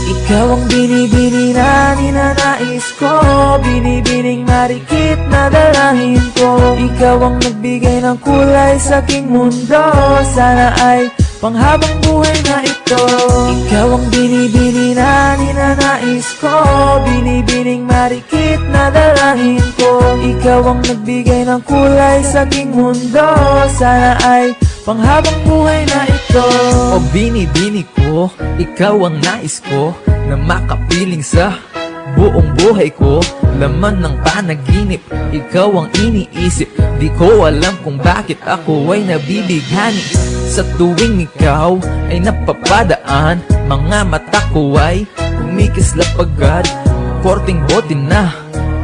Ikaw ang binibini na ninanais ko, binibining marikit na dalahin ko. Ikaw ang nagbigay ng kulay sa aking mundo, sana ay panghabang buhay na ito. Ikaw ang binibini na ninanais ko, binibining marikit na dalahin ko. Ikaw ang nagbigay ng kulay sa aking mundo, sana ay panghabang buhay na ito. O binibini ko, ikaw ang nais ko, na makapiling sa buong buhay ko. Laman ng panaginip, ikaw ang iniisip. Di ko alam kung bakit ako ay nabibighani. Sa tuwing ikaw ay napapadaan, mga mata ko ay kumikislap agad. Korting bote na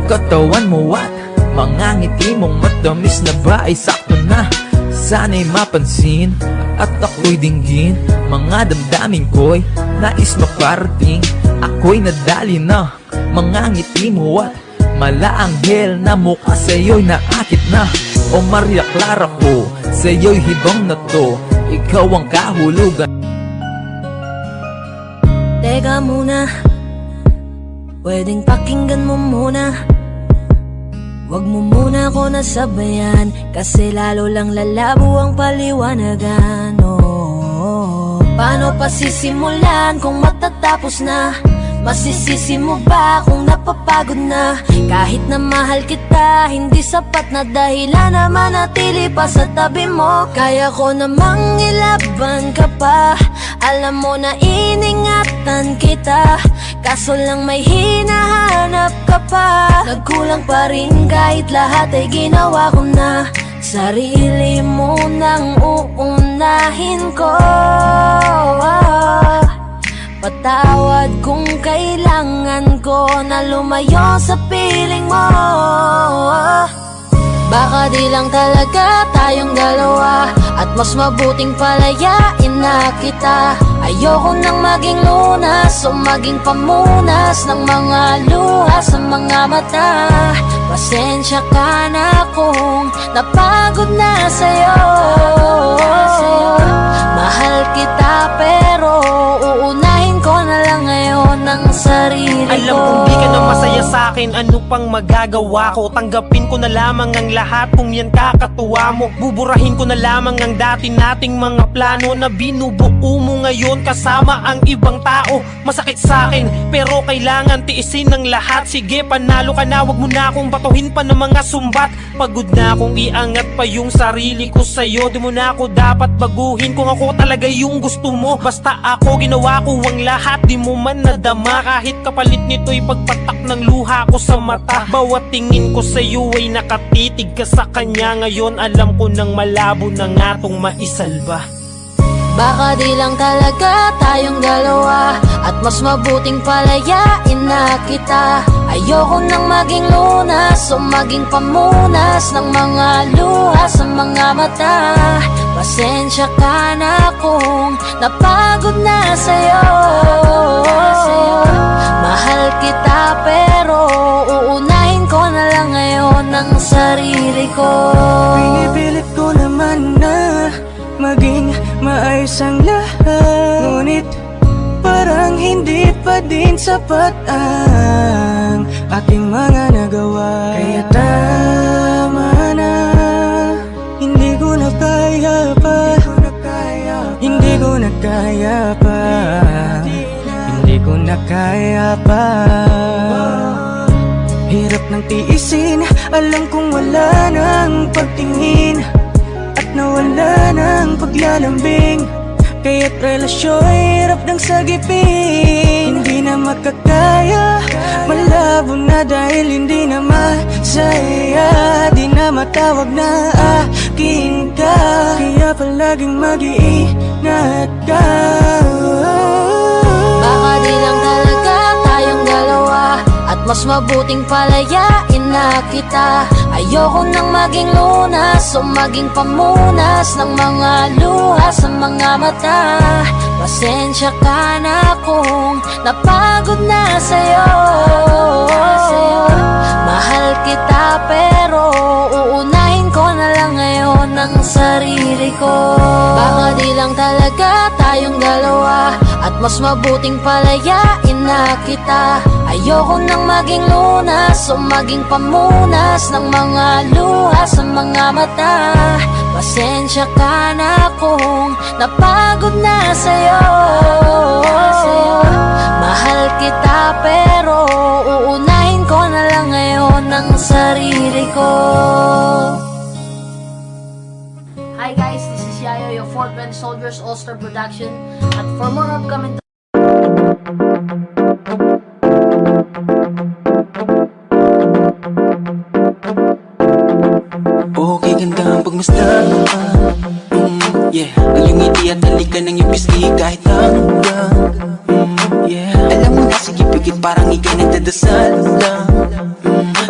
katawan mo at mga ngiti mong matamis na ba ay sakto na. Sana'y mapansin at ako'y dinggin, mga damdamin ko'y nais maparating. Ako'y nadali na mga ngiti mo at malaanghel na mukha sa'yo'y naakit na. O Maria Clara ko, sa'yo'y hibang na to, ikaw ang kahulugan. Teka muna, pwedeng pakinggan mo muna. Wag mo muna ako nasabayan, kasi lalo lang lalabo ang paliwanagan. Paano pa sisimulan kung matatapos na? Masisisi mo ba kung napapagod na? Kahit na mahal kita, hindi sapat na dahilan na manatili pa sa tabi mo. Kaya ko namang ilaban ka pa, alam mo na iningatan kita, kaso lang may hinahanap ka pa. Nagkulang pa rin kahit lahat ay ginawa ko na. Sarili mo nang uunahin ko. Patawad kung kailangan ko na lumayo sa piling mo. Baka di lang talaga tayong dalawa, at mas mabuting palayain na kita. Ayoko nang maging lunas o maging pamunas ng mga luha sa mga mata. Pasensya ka na kung napagod na sa'yo. Mahal kita pero uunahin ko na lang ngayon ang sarili ko. Alam kong di ka na masaya sa'kin, ano pang magagawa ko? Tanggapin ko na lamang ang lahat kung yan kakatuwa mo. Buburahin ko na lamang ang dati nating mga plano na binubuo mo ngayon kasama ang ibang tao. Masakit sa'kin pero kailangan tiisin ng lahat. Sige, panalo ka na, wag mo na akong batuhin pa ng mga sumbat. Pagod na akong iangat pa yung sarili ko sa'yo. Di mo na ako dapat baguhin kung ako talaga yung gusto mo. Basta ako, ginawa ko ang lahat, di mo man nadama. Kahit kapalit nito'y pagpatak ng luha ko sa mata. Bawat tingin ko sa'yo ay nakatitig ka sa kanya. Ngayon alam ko nang malabo na nga tong maisalba. Baka di lang talaga tayong dalawa, at mas mabuting palayain na kita. Ayoko nang maging lunas o maging pamunas ng mga luha sa mga mata. Pasensya ka na kung napagod na sa'yo. Mahal kita pero uunahin ko na lang ngayon ang sarili ko. Pinipilit ko naman na maging maayos ang lahat, ngunit parang hindi pa din sapat ang ating mga nagawa. Kaya tama na, hindi ko na kaya pa, hindi ko na kaya pa, hindi ko na kaya pa. Hirap ng tiisin, alam kong wala nang pagtingin at nawala ng paglalambing. Kaya't relasyo'y hirap ng sagipin. Hindi na makakaya, malabo na dahil hindi na masaya. Di na matawag na akin ka, kaya palaging mag-iingat ka. Baka di lang talaga tayong dalawa, at mas mabuting palayain na kita. Ayoko nang maging lunas o maging pamunas ng mga luha sa mga mata. Pasensya ka na kung napagod na sa'yo. Mahal kita pero uunahin ko na lang ngayon ang sarili ko. Baka di lang talaga tayong dalawa, at At mas mabuting palayain na kita. Ayoko nang maging lunas o maging pamunas ng mga luha sa mga mata. Pasensya ka na kung napagod na sa'yo. Mahal kita pero uunahin ko na lang ngayon ang sarili ko. Hi guys, this is Yayo, your Fort Bend Soldiers All-Star Production. At for more upcoming okay, ganda ang pagmasdan. Yeah, ang iyong ngiti at halika ng iyong pisngi kahit hanggang yeah, alam mo na, sige pigit parang ikay nagdadasal lang.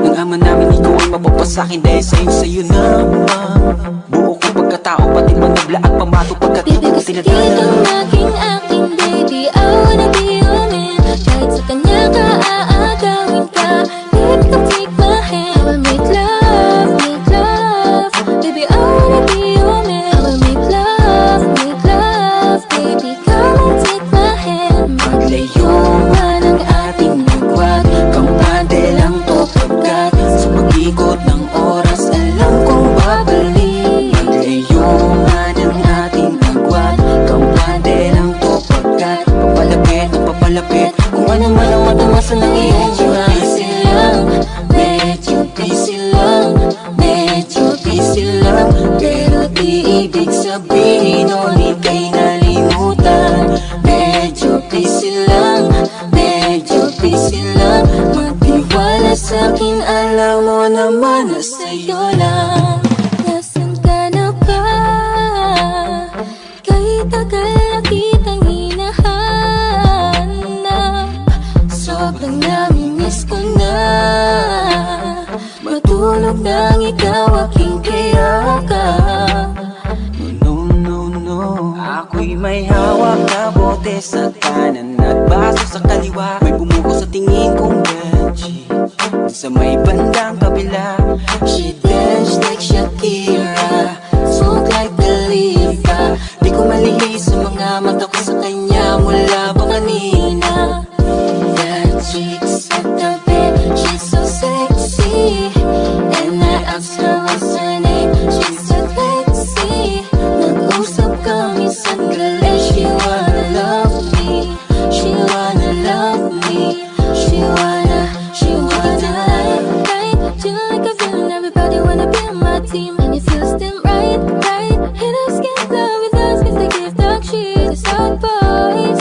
Nang ama namin ikaw ay mapapasakin dahil sa'yo naman. Buo ko pagkatao pati manabla at pamato pagkatito ko tinatala. ang aking baby, I wanna be your man. Kahit sa kanya ka aagawin ka, baby come take my hand. I will make love, baby I wanna be your man. I will make love, baby come and take my hand. Maglayuan ang ating nagwag, kampante lang to pagkat sa pag-ikot ng oras alam kong babalik. Maglayuan ang ating nagwag, kampante lang to pagkat papalapit na papalapit kung ano man ang matamasan ng iyong Busy lang, medyo busy lang, medyo busy lang. Pero di ibig sabihin o ika'y nalimutan. Medyo busy lang, magtiwala sa'kin, alam mo naman na sa'yo lang. Nasaan ka na ba? Kahit tagal na kitang hinahanap, sobrang namimiss ko na matulog nang ikaw aking kayakap. No, no, no, ako'y may hawak na bote sa kanan at baso sa kaliwa. May bumuko sa tingin kong gadget sa may bandang kabila. She danced like Shakira, spoke like Khalifa. Di ko malihis sa mga mata ko sa kanya mula pa kanina. That chick sa tabi, she's so sexy, and I asked her what's her name. She said let's see. Nag-usap kami sandali. She wanna love me, she wanna love me, she wanna right. Feel like a villain, everybody wanna be on my team, and it feels them right. Haters can't love with us 'cause they give dog shit. The South Boys,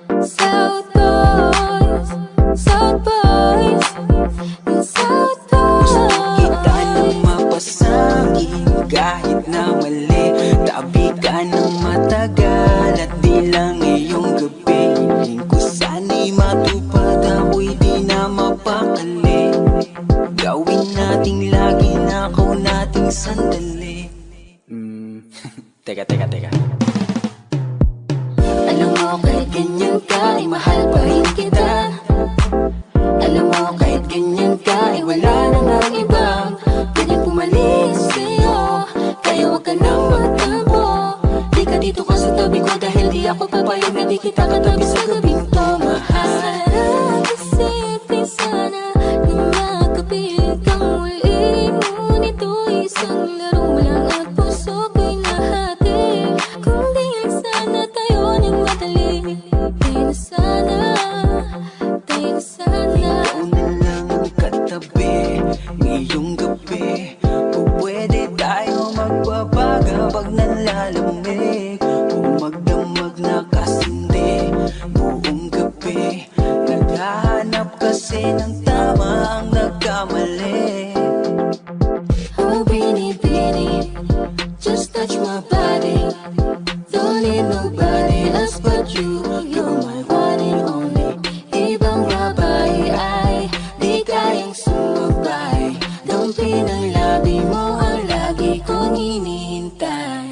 the South Boys. Kita ng mapasangin kahit na mali. Tabi ka ng matagal at di lang ngayong gabi. Hiling ko sana'y matupad, ako'y di na mapakali. Gawin nating lagi na ako nating sandali. Teka Alam mo kahit ganyan ka, ay mahal pa rin kita. Alam mo kahit ganyan ka, ay wala na nang ibang pwedeng pumalis sa'yo. Kaya wag ka nang magtampo, di ka dito ka sa tabi ko, dahil di ako papayag na di kita katabi sa gabing to, mahal. Sarap isipin sana na makapiling kang muli, ngunit ito'y isang laro lang at puso ko'y nahati. Kung di lang sana tayo nagmadali, di na sana. ikaw na lang ang katabi ngayong gabi. Kung pwede tayo magbabaga pag nalalamig, kung magdamag na kasindi buong gabi. Naghahanap kasi ng tama ang nagkamali. Oh, Bini, just touch my body. Don't need nobody else but you. You're my one and only. Ibang babae ay di kayang sumabay. Dampi ng labi mo ang lagi kong hinihintay.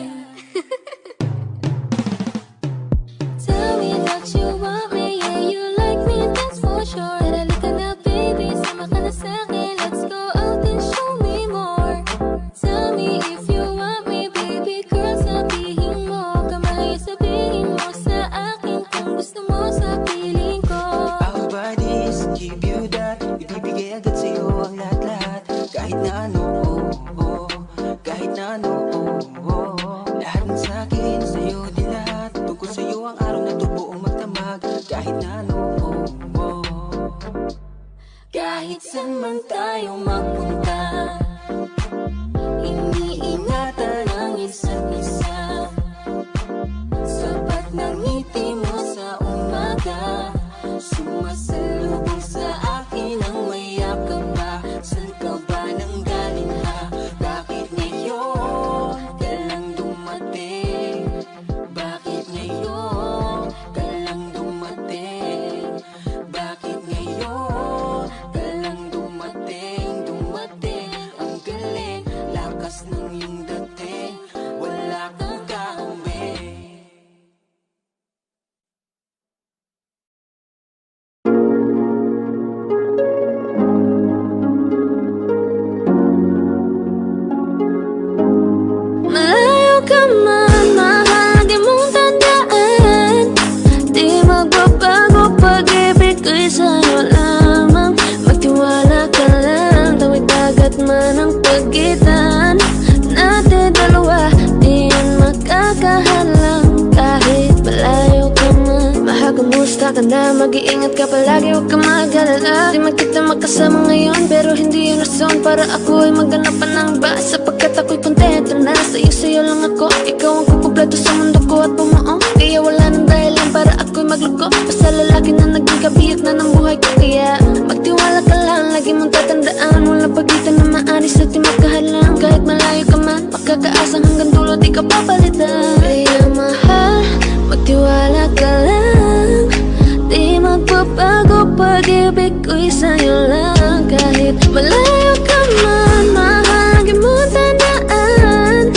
Tell me that you want me, yeah, you like me, that's for sure. Halika na baby, kahit na ano. Kahit saan man tayo magpunta, iniingatan ang isa't isa. Sapat ng ngiti mo sa umaga, sumasalubong sa akin ang mayakap pa. Saan ka ba nang galing ha? Bakit ngayon ka lang dumating? Bakit ngayon ka lang dumating? Bakit ngayon ka lang dumating? Dumating, ang galing, lakas ng iyong dating, wala kang kahambing. Malayo ka man, mahal, di mong tandaan. Di magbabago, pag-ibig ko'y sa'yo lamang. Magtiwala ka lang, tawid dagat man ang pagitan natin dalawa, di yan makakahalang. Kahit malayo ka man, mahal, kumusta ka na? Mag-iingat ka palagi, huwag ka mag-alala. Di man kita makasama ngayon, pero hindi yun rason para ako ay maghanap pa ng iba. Sapagkat ako'y kontento na sa'yo lang ako. Ikaw ang kukumpleto sa mundo ko at bumuo. Kaya wala nang dahilan para ako'y magluko. Basta lalaki na naging kabiyak na ng buhay ko. Kaya magtiwala ka lang, lagi mong tatandaan. Walang pagitan na maanis at di makahalang. Kahit malayo ka man, makakaasang hanggang dulo di ka papalitan. Kaya mahal, magtiwala ka lang. Di magbabago, pag-ibig ko'y sa'yo lang. Kahit malayo ka man, mahal, lagi mong tandaan.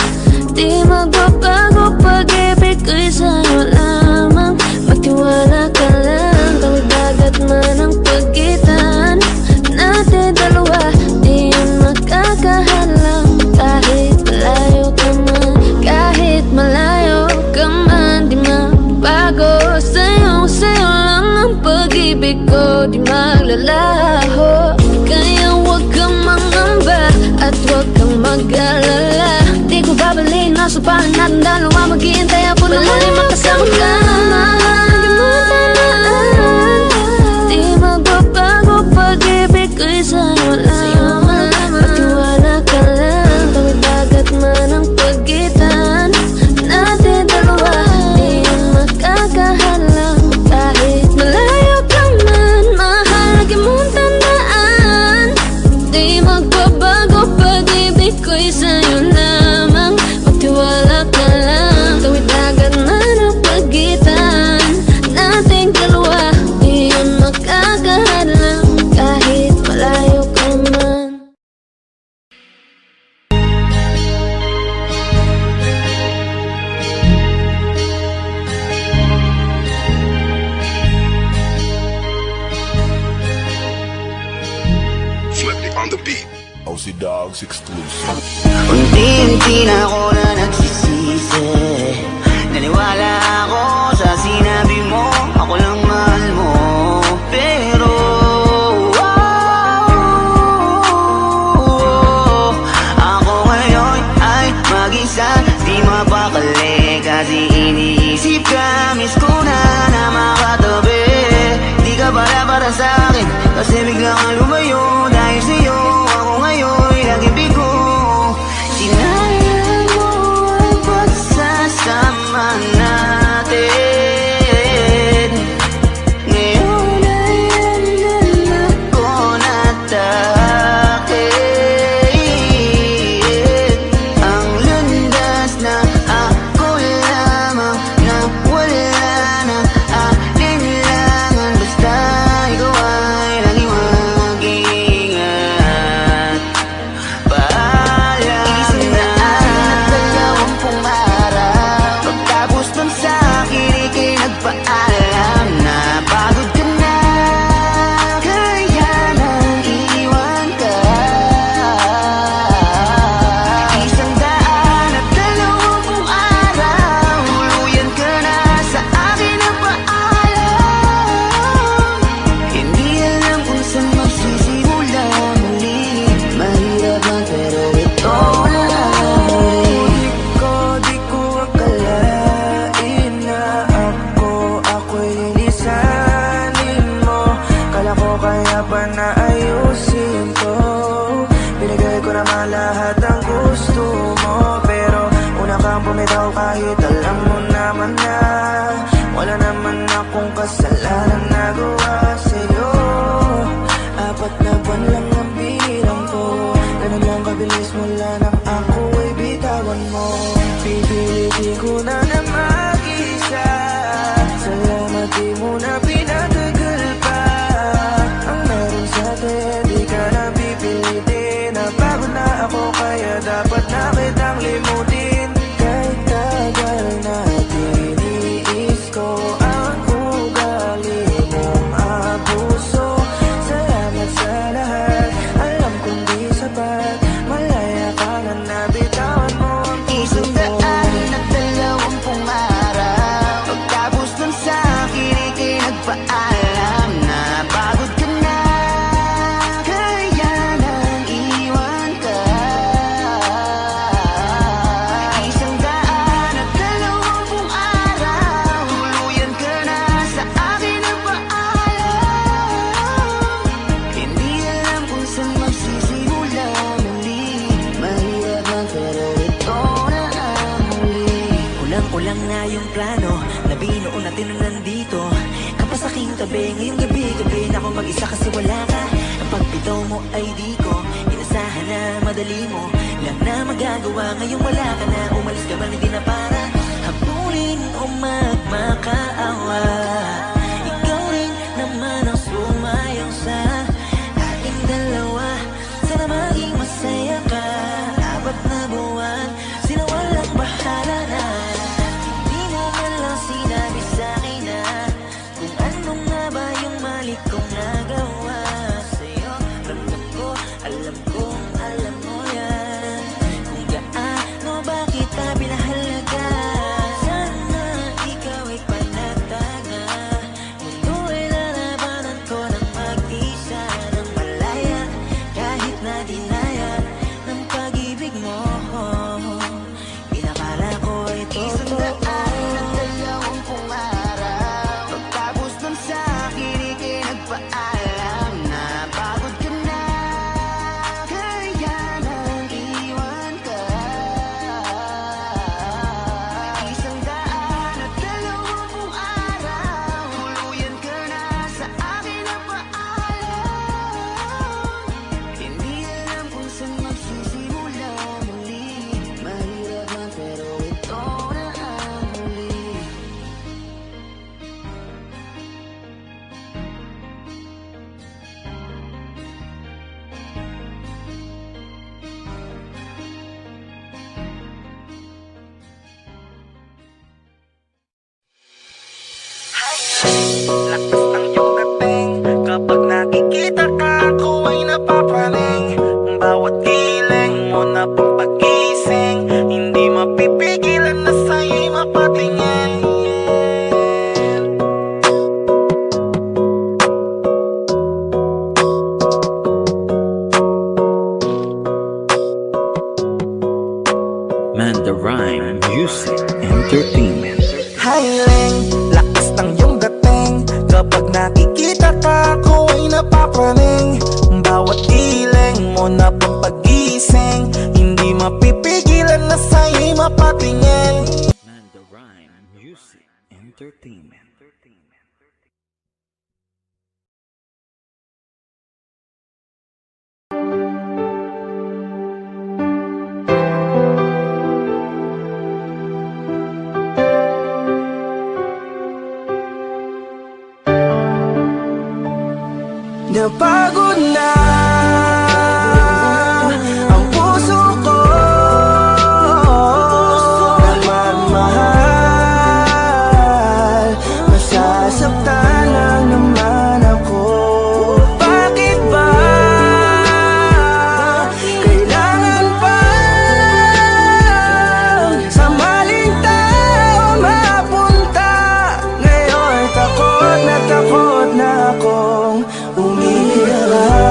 Di magbabago, pag-ibig ko'y sa'yo lamang. Magtiwala ka lang, tawid dagat man ang pagitan natin dalawa, di yan makakahalang. Kahit malayo ka man, kahit malayo ka man, di magbago, sa'yo lang ang pag-ibig ko, di maglalaho. Kaya huwag kang mangamba at huwag kang mag-alala. Di ko babalik, nasa pahan natin dalawa, maghihintay ako na muli makasama ka. Di mo tandaan, di magbabago, pag-ibig ko'y sa'yo lang. Magtiwala ka lang, tawid dagat man ang pagitan natin dalawa, di yan makakahalang. Kahit malayo ka man, mahal, lagi mong tandaan. Di magbabago, pag-ibig ko'y sa'yo lamang. Magtiwala ka lang, tawid dagat man ang pagitan nating dalawa, di yan makakahalang. Kahit malayo ka man. Flippy on the beat. OC Dogs exclusive. Unti-unti na ako na nagsisisi. Naniwala ako sa sinabi mo, ako lang mahal mo. Pero ako ngayon ay mag-isa, di mapakali. Kasi iniisip ka, miss ko na makatabi. Di ka para sa akin, kasi bigla kang lumayo. Dahil sa'yo, ako ngayon laging bigo. Sinayang mo ang pagsasama natin. Ngayon ay alam ko na takit ang landas na ako lamang na wala nang alinlangan. Basta ikaw ay laging mag-iingat. Paalam na. Isip na akin at dalawang pumarap. Pagtapos nun sa ikaw kahit alam mo naman na wala naman akong kasalanan nagawa sa'yo. 4 na buwan lang ang bilang ko, ganun lang kabilis mula nang ako ay bitawan mo. Pipilitin ko na na mag-isa, salamat di mo na pinatagal pa. Ang meron sa'tin di ka na pipilitin, napagod na ako kaya dapat na kitang limutin. Kahit tagal natin iniis ko ang ugali mong abuso. Salamat sa lahat, alam kong di sapat, malaya ka na nabitawan mo ang puso ko. 120 araw, pagtapos nun sa akin ika'y nagpaalam na pagod ka na, kaya nang iwan ka. 120 araw, tuluyan ka na sa akin nagpaalam. Hindi alam kung saan magsisimula muli, mahirap lang pero ito na ang huli. Ulang-ulang na yung plano na binuo natin nung nandito ka pa sa aking tabi. Ngayong gabi na ako mag-isa kasi wala ka. Ang pagbitaw mo ay di ko inasahan na madali mo lang na magagawa. Ngayong wala ka na, umalis ka man hindi na para habulin o magmakaawa. Ikaw rin naman ang sumayang sa ating dalawa. Sana maging masaya ka, 4 na buwan sila walang bahala na. Hindi mo man lang sinabi sa'kin na kung ano nga ba yung mali kong nagawa sa'yo. Ramdam ko, alam kong alam mo yan, kung gaano ba kita pinahalaga. Sana ikaw ay panatag na, mundo ay lalabanan ko ng mag-isa ng malaya. Kahit na dinaya ng pag-ibig mo, inakala ko ay totoo. 120 araw, pagtapos nun sa akin ika'y nagpaalam na pagod ka na, kaya nang iwan ka. 120 araw, tuluyan ka na sa akin nagpaalam. Hindi alam kung saan magsisimula muli, mahirap lang pero ito na ang huli. Lakas ng iyong dating, kapag nakikita ka ako ay napapraning. Bawat kiling mo na pang pagising, hindi mapipigilan na sa'yo'y mapatingin. Mandarine Music Entertainment. Hiling, lakas ng iyong dating, kapag nakikita ka ako ay napapraning. Bawat kiling mo na pang pagising, hindi mapipigilan na sa'yo'y mapatingin. Mandarine Music Entertainment. Napagod na ang puso ko na magmahal, masasaktan lang naman ako. Bakit ba kailangan pa sa maling tao mapunta? Ngayon takot na akong umiyak.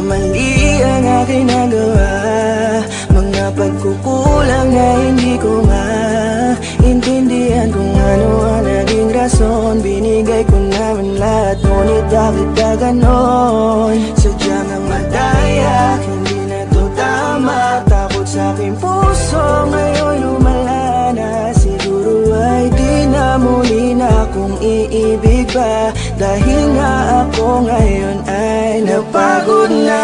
mali ang aking nagawa, mga pagkukulang na hindi ko maintindihan kung ano ang naging rason. Binigay ko naman lahat, ngunit bakit ka ganon? Sadyang ang madaya, hindi na to tama. Takot sa aking puso, ngayon lumala na. Siguro ay di na muli na akong iibig pa, dahil nga ako ngayon ay napagod na.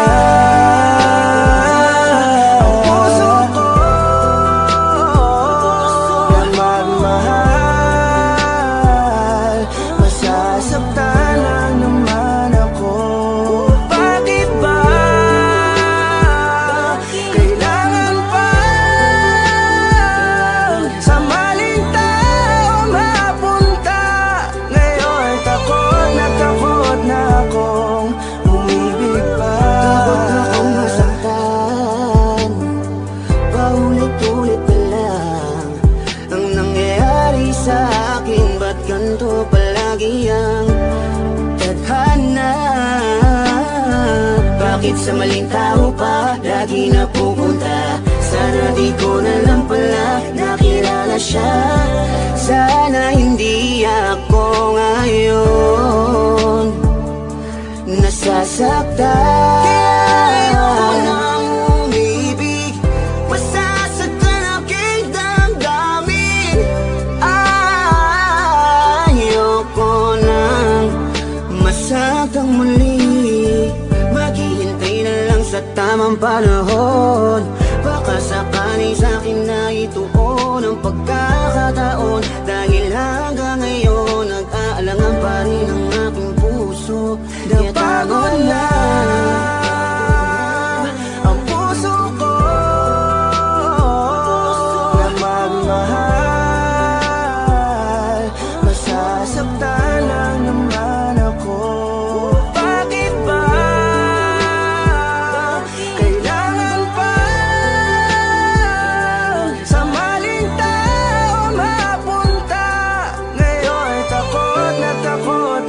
Ang puso ko na magmahal, masasaktan lang naman ako. Bakit ba kailangan pa sa maling tao mapunta? Ngayon takot na akong umibig pa. Takot na akong masaktan, paulit-ulit na lang ang nangyayari sa akin. Ba't ganito palagi ang tadhana? Bakit sa maling tao pa lagi napupunta? Sana di ko na lang pala nakilala siya. Sana hindi ako ngayon nasasaktan. Ayoko nang umibig, masasaktan aking damdamin. Ayoko nang masaktan muli, maghihintay na lang sa tamang panahon. Baka sakali sa'kin na ituon ang pagkakataon, dahil hanggang ngayon nag-aalangan pa rin ang aking puso. Napagod na ang puso ko na magmahal, masasaktan lang naman ako. Bakit ba kailangan pa sa maling tao mapunta? Ngayon takot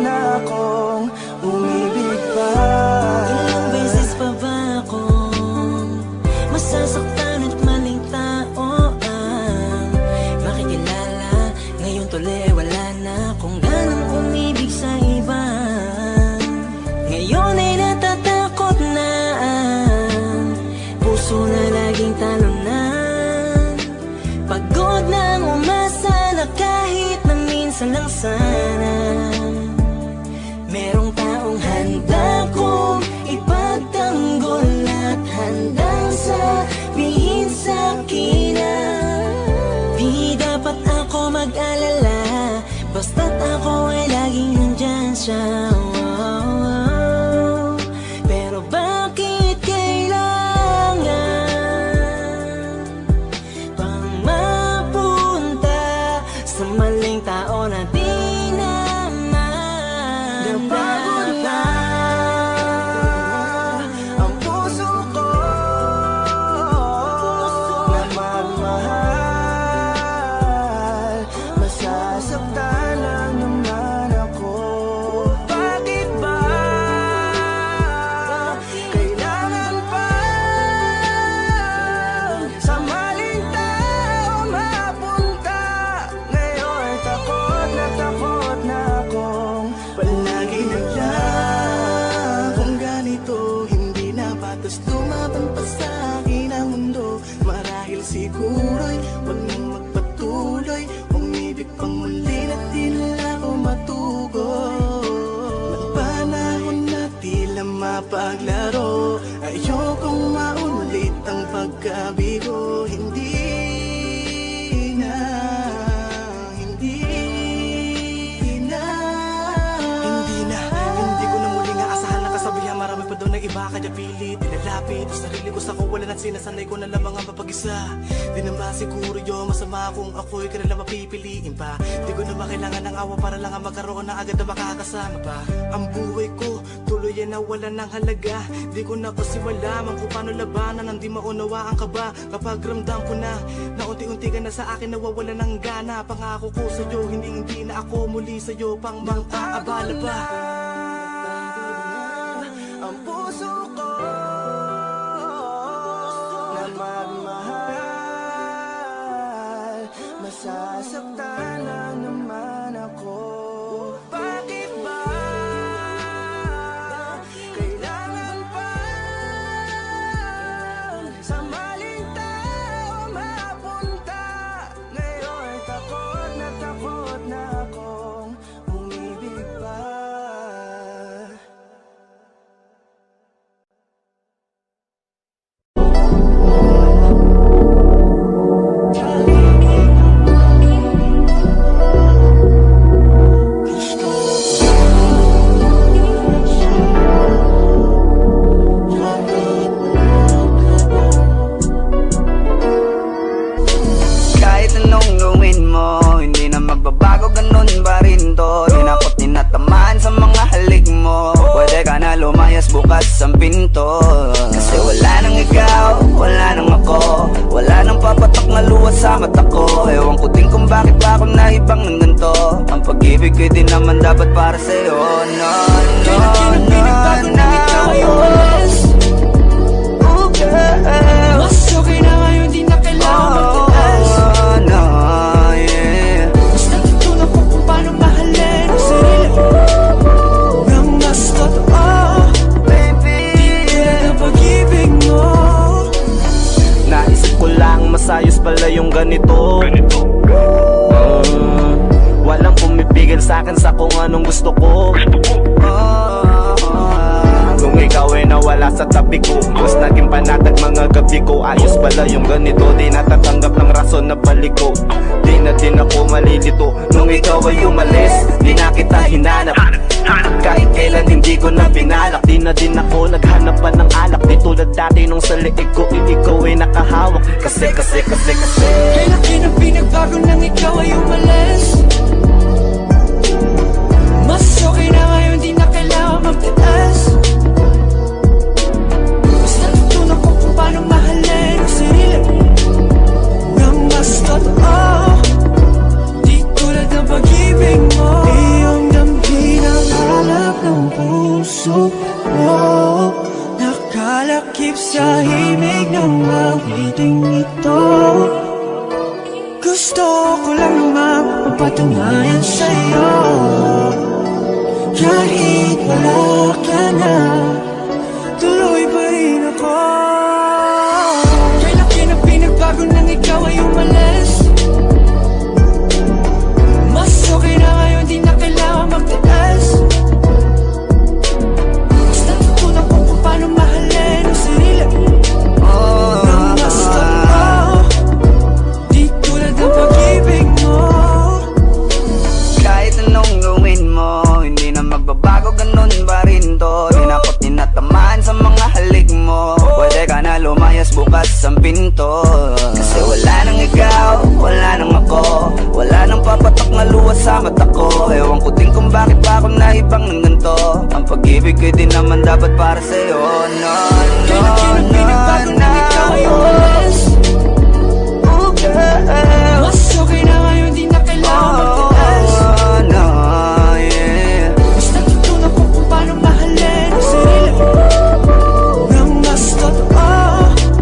na akong umibig pa. Ilang beses pa ba akong masasaktan at maling tao ang makikilala? Ngayon tuloy wala na akong ganang umibig sa iba. Ngayon ay natatakot na ang puso na laging talunan. Pagod nang umasa na kahit na minsan lang sana merong taong handa kong ipagtanggol at handang sabihin sa'kin na di dapat ako mag-alala, basta't ako ay laging nandyan siya. Pero bakit kailangan pang mapunta sa maling tao na di Napagod na ang puso ko na magmahal, masasaktan lang naman ako. Bakit ba kailangan pa sa maling tao mapunta? Ngayon takot na akong palagi na lang kung ganito. Hindi na patas lumaban pa sa akin ang mundo. Marahil siguro'y wag nang magpatuloy, umibig pang muli na di na ako matugon. Ng panahon na tila mapaglaro, ayokong maulit ang pagkabigo. Hindi na Hindi ko na muling aasahan ang kasabihan. Marami pa daw ng iba kaya pilit ilalapit ang sarili ko sa kawalan at sinasanay ko na lamang ang mapag-isa. Di naman siguro yun masama kung ako'y kanila mapipiliin pa. Di ko naman kailangan ng awa para lang magkaroon ng agad na makakasama pa. Ang buhay ko tuloy ay nawalan ng halaga. Di ko na kasi malaman kung paano labanan ang di maunawaan ka ba. Kapag ramdam ko na unti-unti ka na sa akin nawawalan ng gana. Pangako ko sa'yo hindi na ako muli sa'yo pang mang-aabala pa. Ang puso ko lumayas bukas ang pinto. Kasi wala nang ikaw, wala nang ako, wala nang papatok na luha sa mata ko. Ewan ko din kung bakit ba ako naibang ng ganito. Ang pag-ibig ko din naman dapat para sa'yo. No, no, no, no. Oh girl, Mas okay na ngayon, di na kailangan magtaas. oh, no, yeah. Mas natutunan ko kung paano mahalin ang sarili nang mas totoo. Baby, Tulad ng pag-ibig mo. Naisip ko lang masayos pala yung ganito. Walang pumipigil sa'kin sa kung anong gusto ko. Nung ikaw ay nawala sa tabi ko, mas naging panatag mga gabi ko. Ayos pala yung ganito, di natatanggap ng rason na balik ko. Di na din ako malilito. Nung ikaw ay umalis, di na kita hinanap. Kahit kailan hindi ko na pinalak. Di na din ako naghanap pa ng alak. Di tulad dati nung sa liig ko, ikaw ay nakahawak. Kasi Kailan ang pinagbago nang ikaw ay umalis. Mas okay na ngayon, di na kailangan magtaas. Mas natutunan ko kung paano mahalin ang sarili nang mas totoo. Di tulad ng pag-ibig mo. Iyong damhin ang hanap ng puso mo. Nakalakip sa himig ng awiting ito. Gusto ko lang naman mapatunayan sa'yo. Kahit wala ka na, tuloy pa rin ako. Kailan ang pinagbago nang ikaw ay umalis. Mas okay na ngayon, di na kailangan magtaas. Mas natutunan ko kung paano mahalin ang sarili nang mas totoo. Di tulad ng pag-ibig mo. kahit anong gawin mo, hindi na magbabago, ganun pa rin to. Di na ako tinatamaan sa mga halik mo. Pwede ka na lumayas bukas ang pinto. Kasi wala nang ikaw, wala nang ako, wala nang papatok na luha sa mata ko. Ewan ko din kung bakit ba ako naibang ng ganito. Ang pag-ibig ko din naman dapat para sa'yo. No, no, Kailan no, pinagbago nang ikaw ay no. umalis. Oh girl, Mas okay na ngayon, di na kailangan magtaas. oh, no, yeah. Mas natutunan ko kung paano mahalin ang sarili nang mas totoo.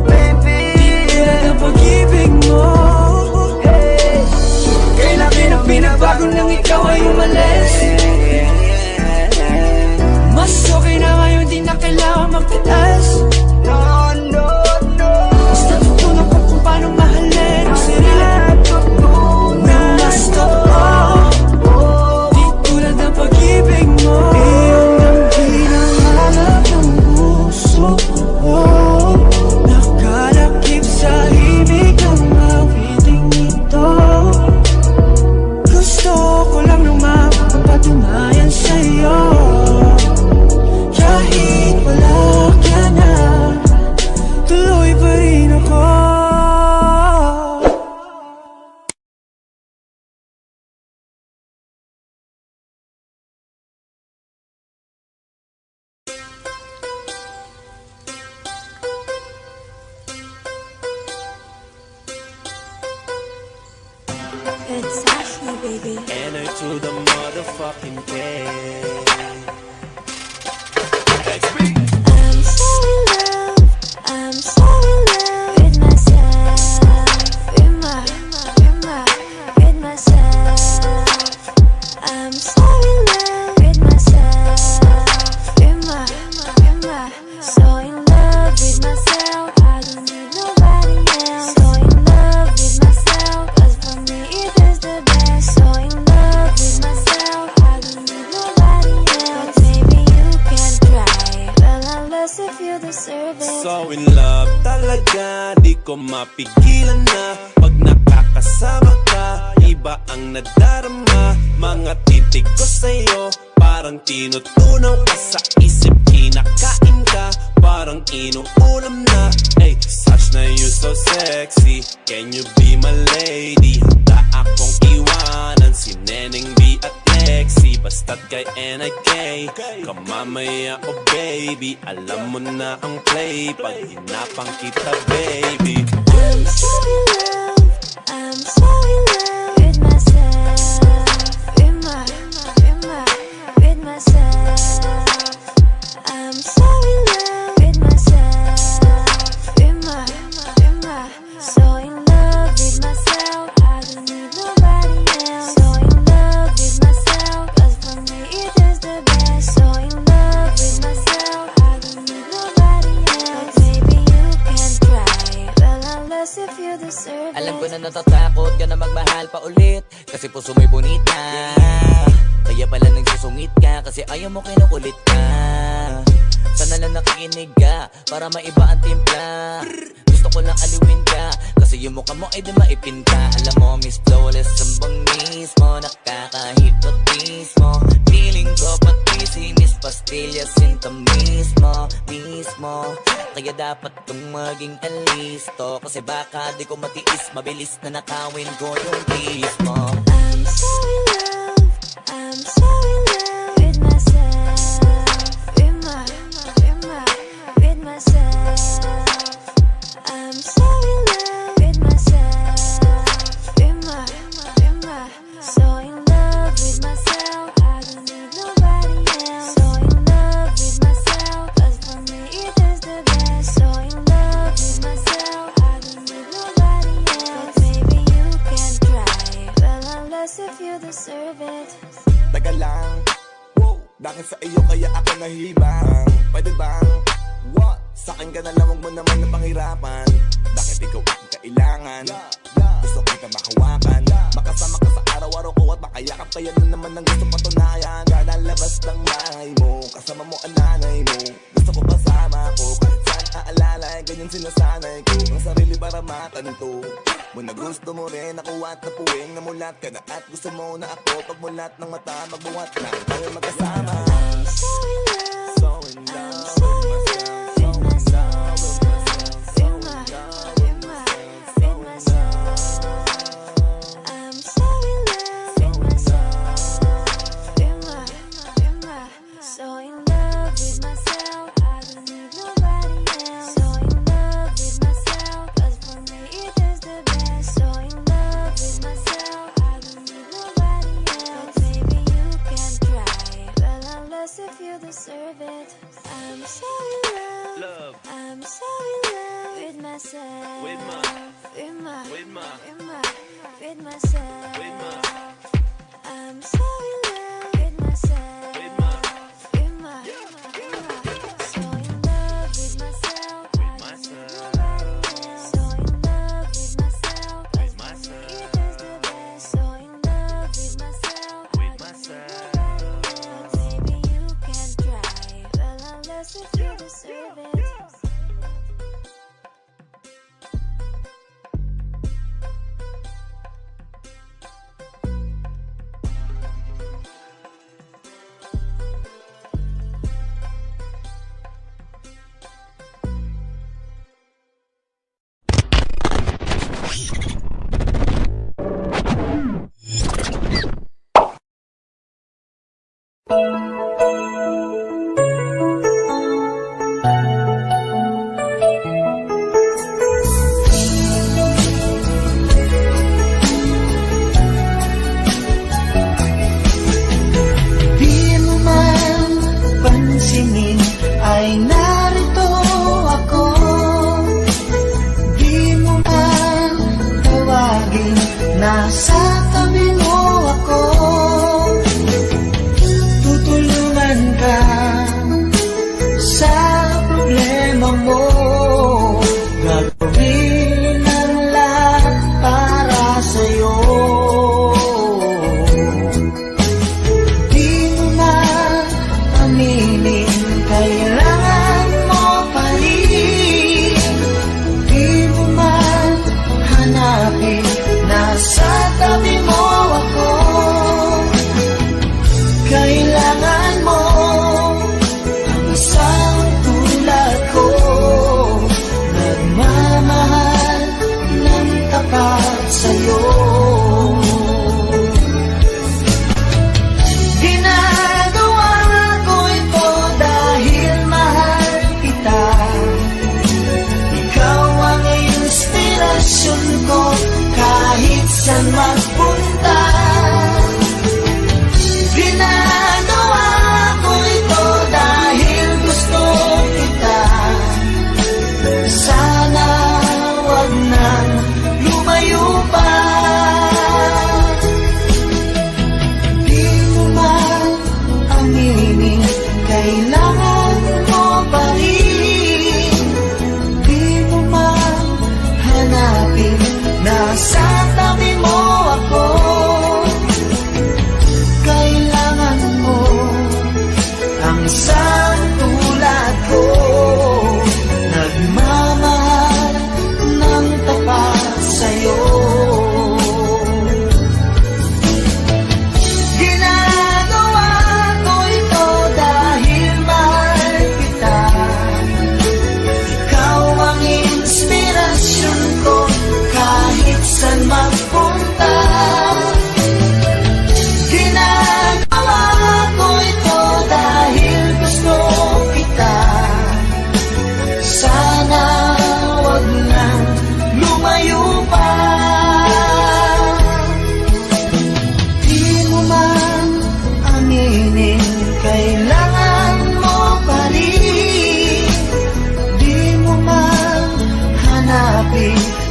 Baby, Tulad ng pag-ibig mo. Kailan ang pinagbago nang ikaw ay umalis. Mas okay na ngayon, di na kailangan magtaas. no, no, no. Mas natutunan ko kung paano mahalin ang sarili nang mas totoo. Di tulad ng pag-ibig mo. Iyong damhin ang hanap ng puso mo. Nakalakip sa himig ng awiting ito. Gusto ko lang naman mapatunayan sa'yo. Kahit wala ka na, tuloy pa rin ako. It's Ashley, baby. Enter to the motherfucking game. I'm so in love, I'm so in love with myself, with myself. I'm so in love with myself, so in love with myself. I don't need nobody else. So in love with myself, 'cause for me it is the best. So in love with myself, I don't need nobody else. But maybe you can try. Well, unless if you deserve it. So in love talaga, di ko mapigilan na. Pag nakakasama ka, iba ang nadarama. Mga titig ko sa'yo, parang tinutunaw ka sa isip. Kinakain ka, parang inuulam na. Ay, such na you so sexy. Can you be my lady? Handa akong iwanan si Neneng B at Lexi. Basta Basta't kay NIK Kamamaya o baby Alam mo na ang play Pag hinapang kita baby I'm so in love, I'm so in love with myself, with myself. I'm so in love with myself, so in love with myself. I don't need nobody else. So in love with myself, 'cause for me it is the best. So in love with myself, I don't need nobody else. Maybe you can try, well unless if you deserve Alam ko it. na natatakot ka na magmahal pa ulit Kasi puso mo'y bonita Kaya pala nagsusungit ka Kasi ayaw mo kinukulit ka Sana lang nakikinig ka Para maiba ang timpla Gusto ko lang aliwin ka Kasi yung mukha mo ay di maipinta Alam mo Miss Flawless ang bangis mo Nakaka-hypnotize mo Feeling ko pati si Miss Pastillas Sinta mismo Kaya dapat kong maging alisto Kasi baka di ko matiis Mabilis na nakawin ko yung kiss mo I'm so in love, I'm so in love with myself, with myself. I'm so in love with myself, so in love with myself. I don't need nobody else. So in love with myself, 'cause for me it is the best. So in love with myself, I don't need nobody else. Maybe you can try, well unless if you deserve it. Taga lang, wow, bakit sa iyo kaya ako nahibang? Pwede bang, what? Sa akin ka na lang, huwag mo naman na panghirapan. Bakit ikaw ang kailangan? Gusto kita makawakan, makasama ka sa araw-araw ko at makayakap. Kaya na naman ang gusto patunayan. Kalalabas ng bahay mo, kasama mo ang nanay mo. Gusto ko kasama ko, kahit saan aalala ay ganyan sinasanay ko. Ang sarili para matanto mo na gusto mo rin ako at napuwing namulat ka na. At gusto mo na ako pagmulat ng mata magbuhat na tayo magkasama. I'm so in love, So in I'm love so in love with myself, with myself. I'm so in love with myself, so in love with myself. I don't need nobody else. So in love with myself, 'cause for me it is the best. So in love with myself, I don't need nobody else. Maybe you can try, well unless if you deserve it. I'm so in love, I'm so in love with myself, with myself. I'm so in love with myself, so in love with myself. I don't need nobody else. So in love with myself, 'cause for me it is the best. So in love with myself, I don't need nobody else. Maybe you can try, well unless if you deserve it.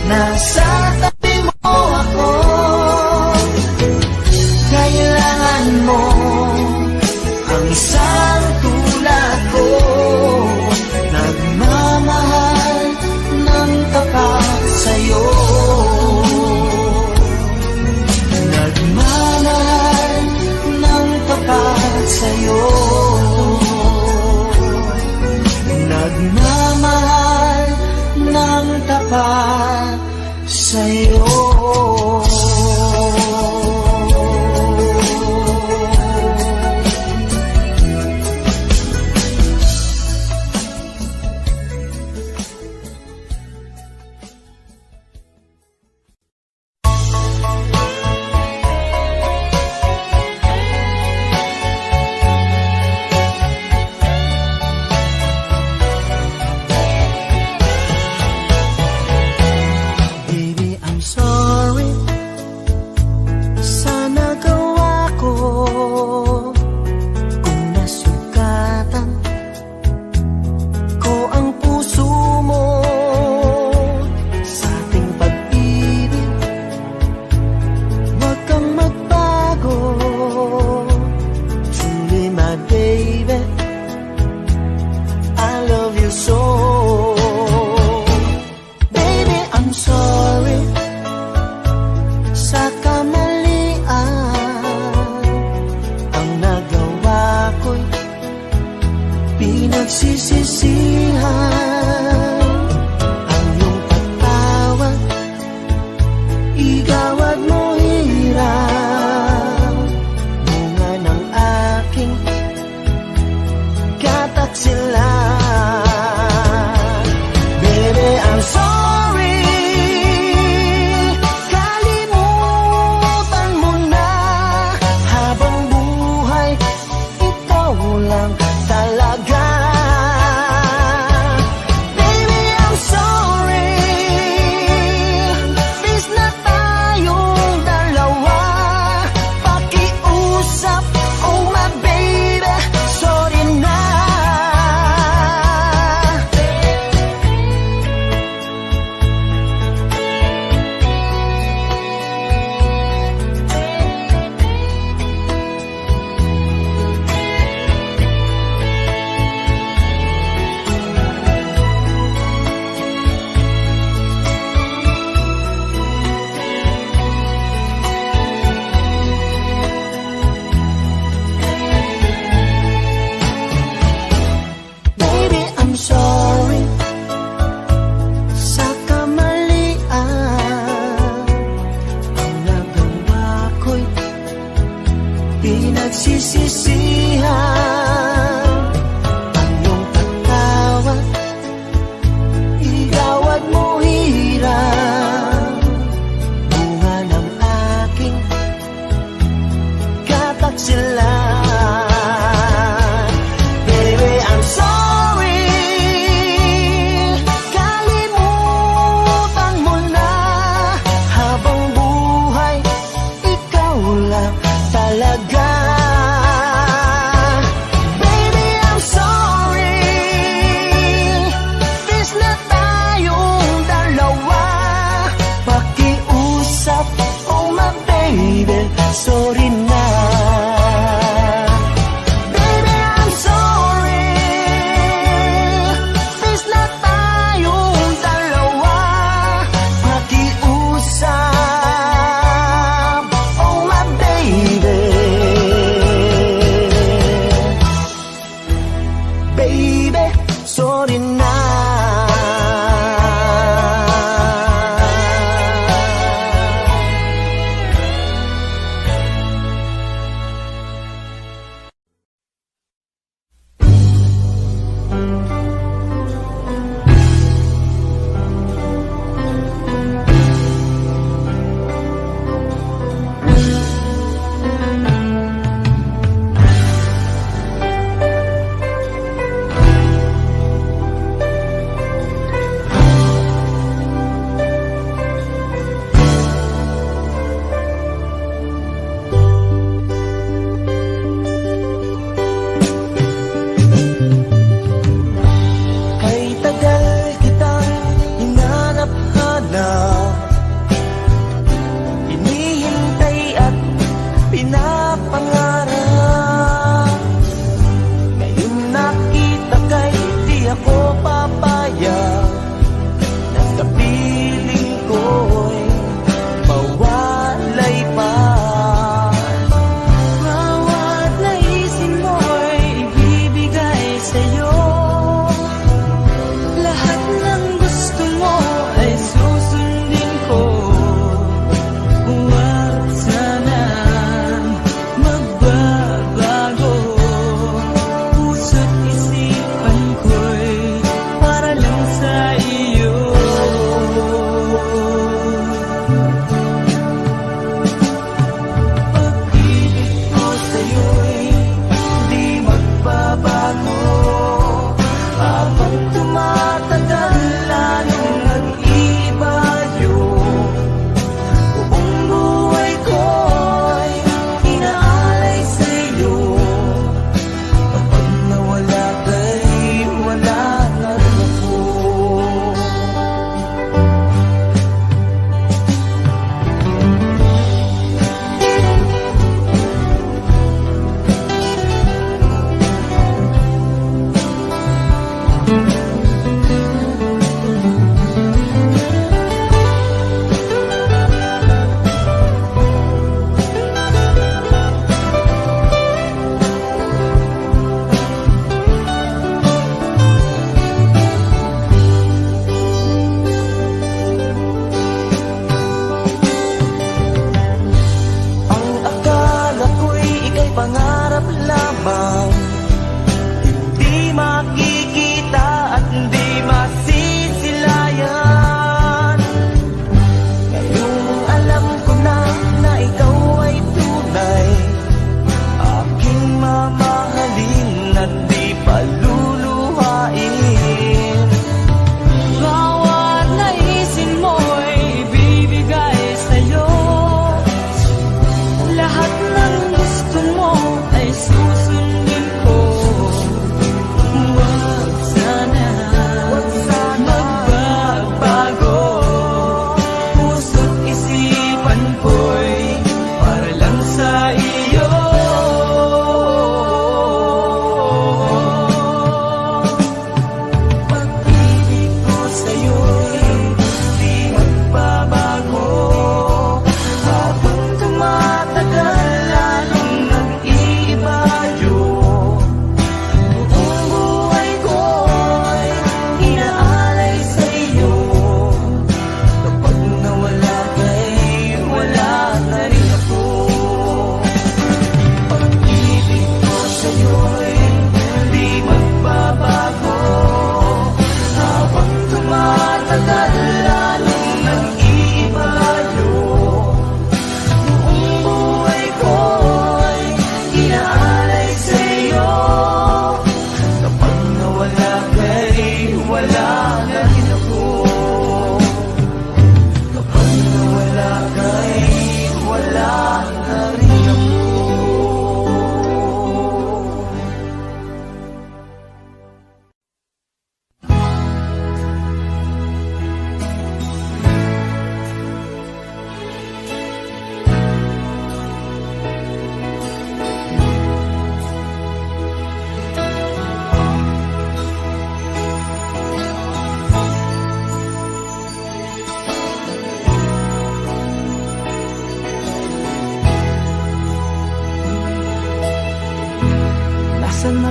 nasa tabi mo ako. Kailangan mo ang isang tulad ko, nagmamahal ng tapat sa'yo, nagmamahal ng tapat sa'yo, nagmamahal ng tapat sa'yo. Sila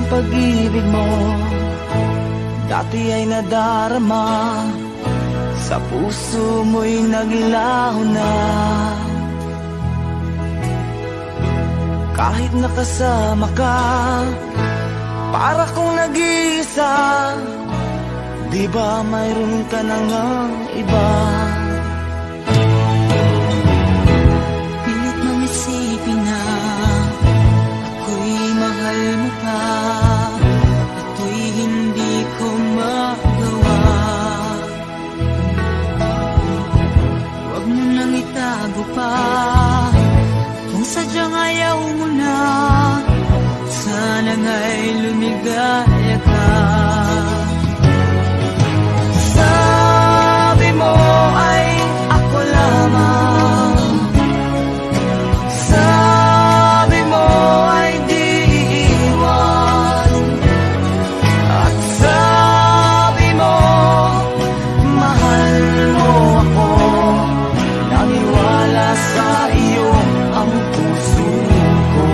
pag-ibig mo dati ay nadarama, sa puso mo'y naglaho na. Kahit nakasama ka, para kong nag-iisa, di ba mayroon ka na ngang iba? Pilit mong isipin na ako'y mahal mo pa, ito'y hindi ko magawa. Huwag mo nang itago pa, kung sadyang ayaw mo na, sana nga'y lumigaya ka. Sabi mo ay ako lamang, sabi mo ay di iiwan, at sabi mo mahal mo ako. Naniwala sa iyo ang puso ko.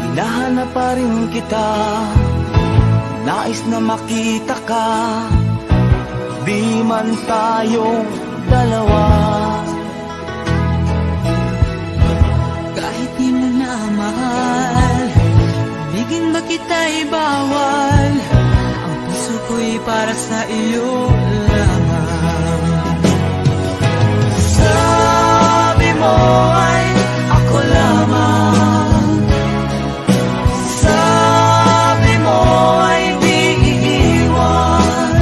Hinahanap pa rin kita, nais na makita ka, di man tayong dalawa. Kahit di mo na mahal, bigin ba kita'y bawal, ang puso ko'y para sa iyo lamang. Sabi mo ay ako lamang, sabi mo ay di iiwan,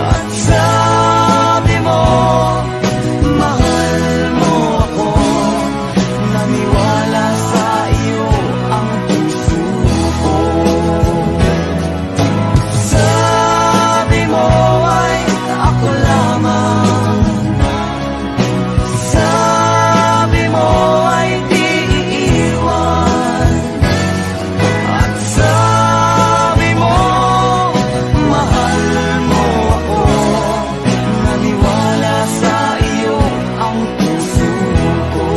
at sabi mo mahal mo ako. Naniwala sa iyo ang puso ko. Sabi mo ay ako lamang, sabi mo ay di iiwan, at sabi mo mahal mo ako. Naniwala sa iyo ang puso ko.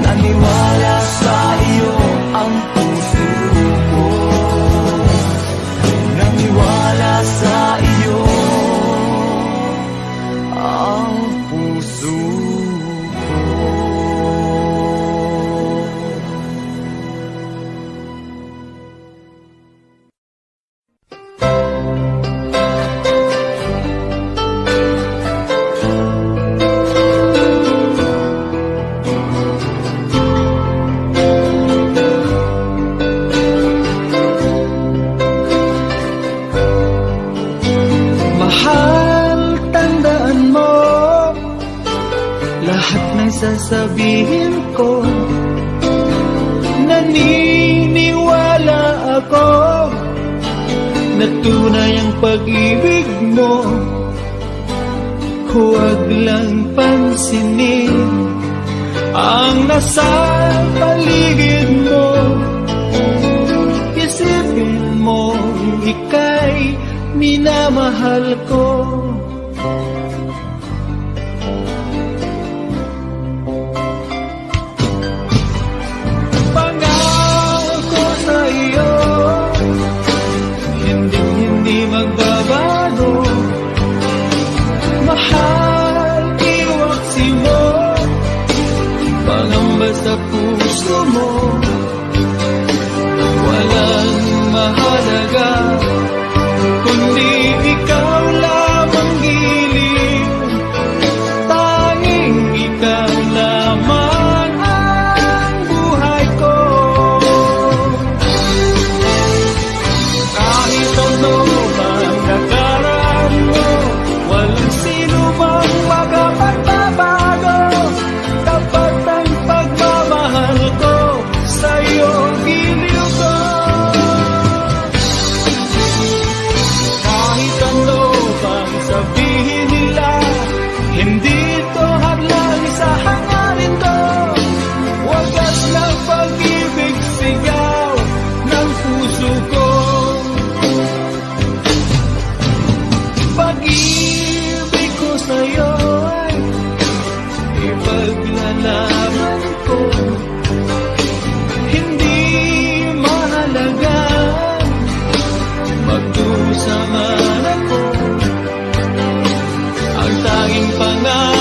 Naniwala sa iyo ang puso ko. Naniwala sa iyo ang puso ko. Mahal, tandaan mo lahat ng sasabihin ko. Naniniwala ako na tunay ang pag-ibig mo. Huwag lang pansinin ang nasa paligid mo. Isipin mo ika'y minamahal ko. Pangako sa iyo, hindi magbabago. Mahal, iwaksi mo, pangamba sa puso mo. Walang mahalaga kundi ikaw lamang giling, tanging ikaw lamang ang buhay ko. Kahit ano mang nakaraan mo, walang sino mang makapagbabago. Tapat ang pagmamahal ko sa Ang tanging pangarap